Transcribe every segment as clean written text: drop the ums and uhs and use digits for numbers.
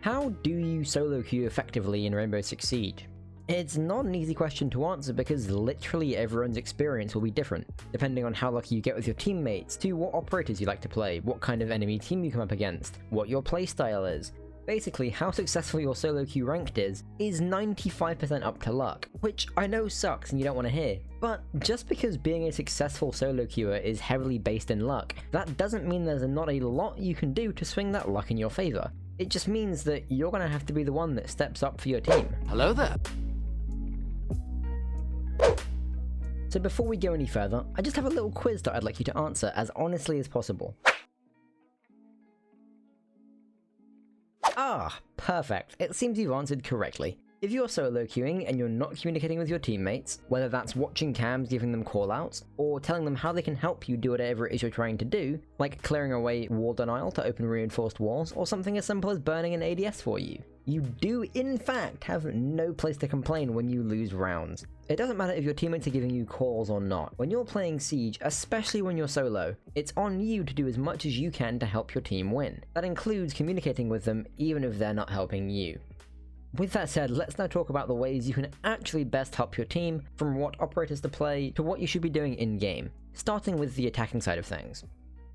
How do you solo queue effectively in Rainbow Six Siege? It's not an easy question to answer because literally everyone's experience will be different, depending on how lucky you get with your teammates, to what operators you like to play, what kind of enemy team you come up against, what your playstyle is. Basically, how successful your solo queue ranked is 95% up to luck, which I know sucks and you don't want to hear. But just because being a successful solo queuer is heavily based in luck, that doesn't mean there's not a lot you can do to swing that luck in your favor. It just means that you're going to have to be the one that steps up for your team. Hello there. So before we go any further, I just have a little quiz that I'd like you to answer as honestly as possible. Ah, perfect. It seems you've answered correctly. If you're solo queuing and you're not communicating with your teammates, whether that's watching cams giving them callouts, or telling them how they can help you do whatever it is you're trying to do, like clearing away wall denial to open reinforced walls, or something as simple as burning an ADS for you, you do in fact have no place to complain when you lose rounds. It doesn't matter if your teammates are giving you calls or not. When you're playing Siege, especially when you're solo, it's on you to do as much as you can to help your team win. That includes communicating with them even if they're not helping you. With that said, let's now talk about the ways you can actually best help your team, from what operators to play to what you should be doing in-game, starting with the attacking side of things.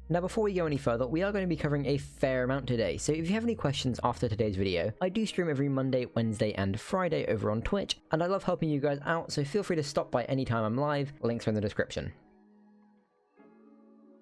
Now before we go any further, we are going to be covering a fair amount today, so if you have any questions after today's video, I do stream every Monday, Wednesday and Friday over on Twitch, and I love helping you guys out, so feel free to stop by anytime I'm live, links are in the description.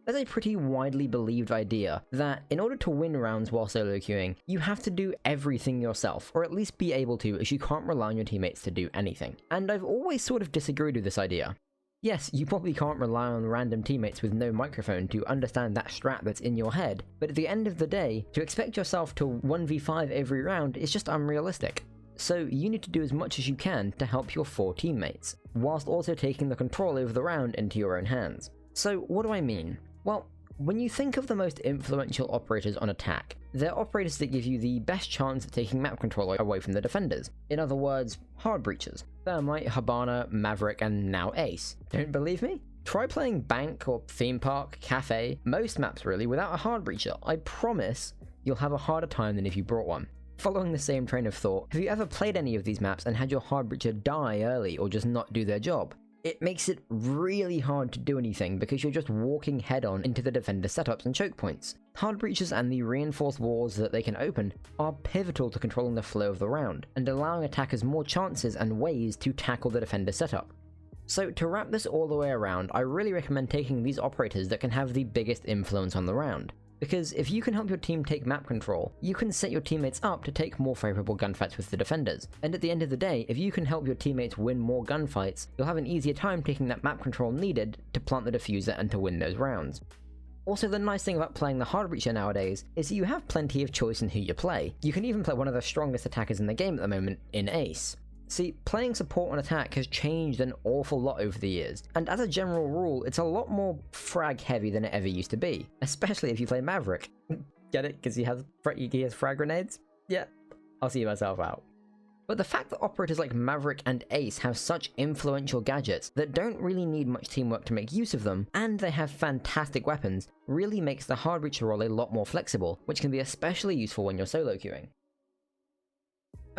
There's a pretty widely believed idea that in order to win rounds while solo queuing, you have to do everything yourself, or at least be able to, as you can't rely on your teammates to do anything. And I've always sort of disagreed with this idea. Yes, you probably can't rely on random teammates with no microphone to understand that strat that's in your head, but at the end of the day, to expect yourself to 1v5 every round is just unrealistic. So you need to do as much as you can to help your 4 teammates, whilst also taking the control over the round into your own hands. So what do I mean? Well, when you think of the most influential operators on attack, they're operators that give you the best chance of taking map control away from the defenders. In other words, hard breachers. Thermite, Habana, Maverick, and now Ace. Don't believe me? Try playing Bank or Theme Park, Cafe, most maps really, without a hard breacher. I promise you'll have a harder time than if you brought one. Following the same train of thought, have you ever played any of these maps and had your hard breacher die early or just not do their job? It makes it really hard to do anything because you're just walking head-on into the defender setups and choke points. Hard breaches and the reinforced walls that they can open are pivotal to controlling the flow of the round, and allowing attackers more chances and ways to tackle the defender setup. So to wrap this all the way around, I really recommend taking these operators that can have the biggest influence on the round. Because if you can help your team take map control, you can set your teammates up to take more favourable gunfights with the defenders. And at the end of the day, if you can help your teammates win more gunfights, you'll have an easier time taking that map control needed to plant the diffuser and to win those rounds. Also, the nice thing about playing the hard breacher nowadays is that you have plenty of choice in who you play. You can even play one of the strongest attackers in the game at the moment in Ace. See, playing support on attack has changed an awful lot over the years, and as a general rule, it's a lot more frag heavy than it ever used to be, especially if you play Maverick. Get it? Because he has frag grenades? Yeah, I'll see myself out. But the fact that operators like Maverick and Ace have such influential gadgets that don't really need much teamwork to make use of them, and they have fantastic weapons, really makes the hard breacher role a lot more flexible, which can be especially useful when you're solo queuing.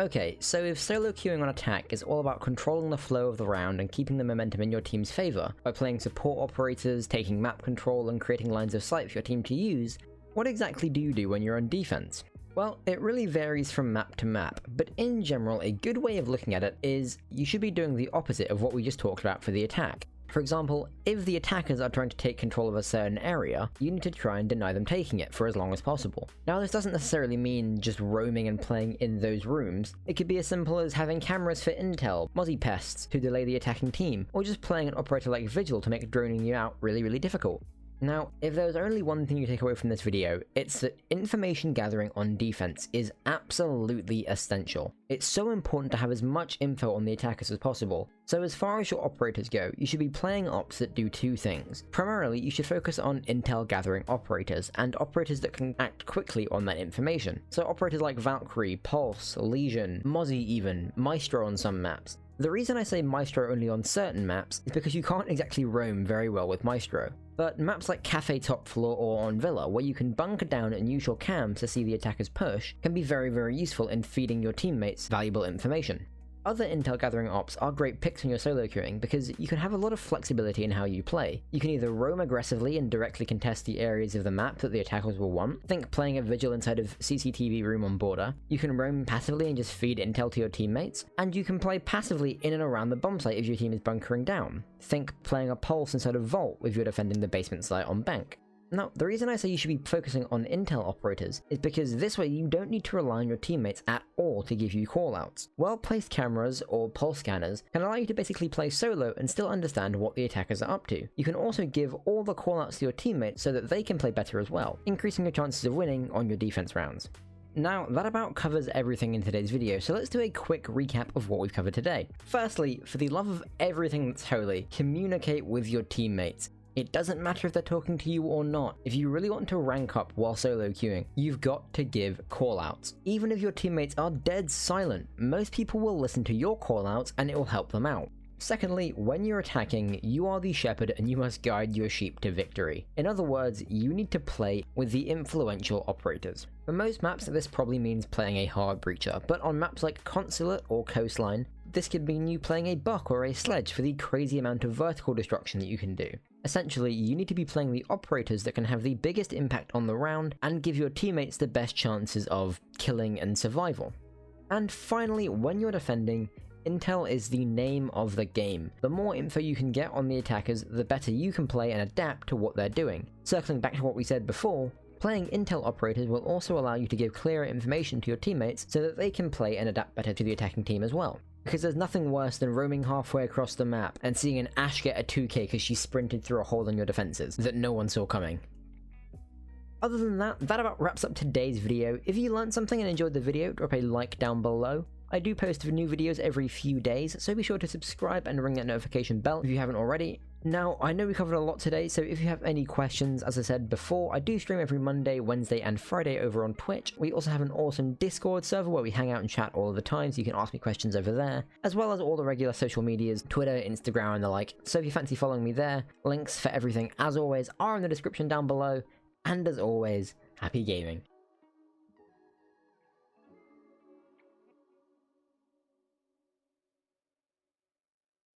Okay, so if solo queuing on attack is all about controlling the flow of the round and keeping the momentum in your team's favour by playing support operators, taking map control and creating lines of sight for your team to use, what exactly do you do when you're on defense? Well, it really varies from map to map, but in general a good way of looking at it is you should be doing the opposite of what we just talked about for the attack. For example, if the attackers are trying to take control of a certain area, you need to try and deny them taking it for as long as possible. Now this doesn't necessarily mean just roaming and playing in those rooms. It could be as simple as having cameras for intel, mozzie pests to delay the attacking team, or just playing an operator like Vigil to make droning you out really difficult. Now, if there's only one thing you take away from this video, it's that information gathering on defense is absolutely essential. It's so important to have as much info on the attackers as possible. So as far as your operators go, you should be playing ops that do 2 things. Primarily, you should focus on intel gathering operators, and operators that can act quickly on that information. So operators like Valkyrie, Pulse, Legion, Mozzie even, Maestro on some maps. The reason I say Maestro only on certain maps is because you can't exactly roam very well with Maestro. But maps like Cafe Top Floor or on Villa, where you can bunker down and use your cams to see the attackers push, can be very useful in feeding your teammates valuable information. Other intel gathering ops are great picks when you're solo queuing because you can have a lot of flexibility in how you play. You can either roam aggressively and directly contest the areas of the map that the attackers will want, think playing a vigil inside of CCTV room on border, you can roam passively and just feed intel to your teammates, and you can play passively in and around the bomb site if your team is bunkering down. Think playing a pulse inside of vault if you're defending the basement site on bank. Now, the reason I say you should be focusing on intel operators is because this way you don't need to rely on your teammates at all to give you callouts. Well-placed cameras or pulse scanners can allow you to basically play solo and still understand what the attackers are up to. You can also give all the callouts to your teammates so that they can play better as well, increasing your chances of winning on your defense rounds. Now, that about covers everything in today's video, so let's do a quick recap of what we've covered today. Firstly, for the love of everything that's holy, communicate with your teammates. It doesn't matter if they're talking to you or not. If you really want to rank up while solo queuing, you've got to give callouts. Even if your teammates are dead silent, most people will listen to your callouts and it will help them out. Secondly, when you're attacking, you are the shepherd and you must guide your sheep to victory. In other words, you need to play with the influential operators. For most maps, this probably means playing a hard breacher, but on maps like Consulate or Coastline, this could mean you playing a buck or a sledge for the crazy amount of vertical destruction that you can do. Essentially, you need to be playing the operators that can have the biggest impact on the round and give your teammates the best chances of killing and survival. And finally, when you're defending, intel is the name of the game. The more info you can get on the attackers, the better you can play and adapt to what they're doing. Circling back to what we said before, playing intel operators will also allow you to give clearer information to your teammates so that they can play and adapt better to the attacking team as well. Because there's nothing worse than roaming halfway across the map and seeing an Ashe get a 2k because she sprinted through a hole in your defenses that no one saw coming. Other than that, that about wraps up today's video. If you learned something and enjoyed the video, drop a like down below. I do post new videos every few days, so be sure to subscribe and ring that notification bell if you haven't already. Now, I know we covered a lot today, so if you have any questions, as I said before, I do stream every Monday, Wednesday, and Friday over on Twitch. We also have an awesome Discord server where we hang out and chat all of the time, so you can ask me questions over there, as well as all the regular social medias, Twitter, Instagram, and the like. So if you fancy following me there, links for everything, as always, are in the description down below, and as always, happy gaming.